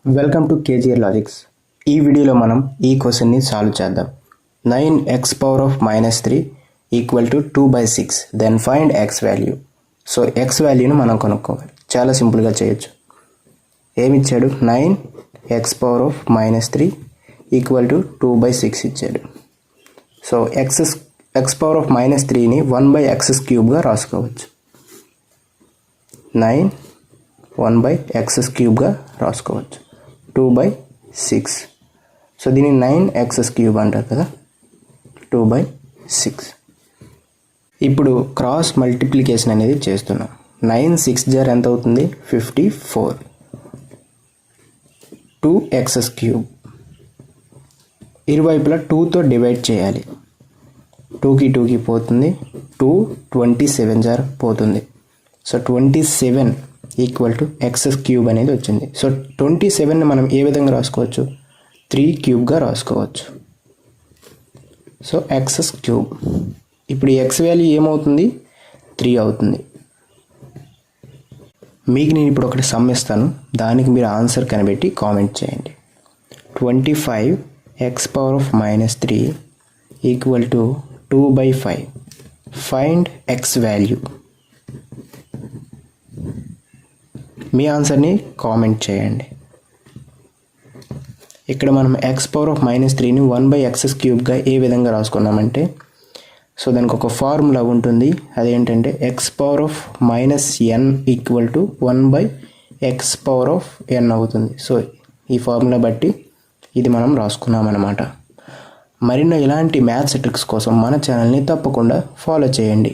Welcome to KGR logics. ఈ వీడియోలో మనం ఈ క్వశ్చన్ని సాల్వ్ చేద్దాం. 9x power of -3 equal to 2/6. Then find x value. So x వాల్యూను మనం కనుక్కోవాలి. చాలా సింపుల్గా చేయొచ్చు. ఏమిచ్చాడు? 9x power of -3 equal to 2/6 ఇచ్చాడు. సో x పవర్ ఆఫ్ -3ని 1/x³ రాసుకోవచ్చు. 9 1/x³ రాసుకోవచ్చు. 2/6. సో దీన్ని 9x³ అంటారు కదా, 2/6. ఇప్పుడు క్రాస్ మల్టిప్లికేషన్ అనేది చేస్తున్నాం. 9 6 జార్ ఎంత అవుతుంది? 54. 2x³ ఇరువైపులా 2తో డివైడ్ చేయాలి. 2కి 2కి పోతుంది. 2 27 జార్ పోతుంది. సో 27 ఈక్వల్ టు x³ అనేది వచ్చింది. సో 27ని మనం ఏ విధంగా రాసుకోవచ్చు? 3³ రాసుకోవచ్చు. So x³. ఇప్పుడు ఈ x వాల్యూ ఏమవుతుంది? 3 అవుతుంది. మీకు నేను ఇప్పుడు ఒకటి సమ్ ఇస్తాను, దానికి మీరు ఆన్సర్ కనిపెట్టి కామెంట్ చేయండి. 25x power of -3 equal to 2/5. Find x value. మీ ఆన్సర్ని కామెంట్ చేయండి. ఇక్కడ మనం x పవర్ ఆఫ్ -3ని 1/x³ ఏ విధంగా రాసుకున్నామంటే, సో దానికి ఒక ఫార్ములా ఉంటుంది. అదేంటంటే x power of -n equal to 1/x power of n అవుతుంది. సో ఈ ఫార్ములా బట్టి ఇది మనం రాసుకున్నామన్నమాట. మరిన్నో ఇలాంటి మ్యాథ్స్ ట్రిక్స్ కోసం మన ఛానల్ని తప్పకుండా ఫాలో చేయండి.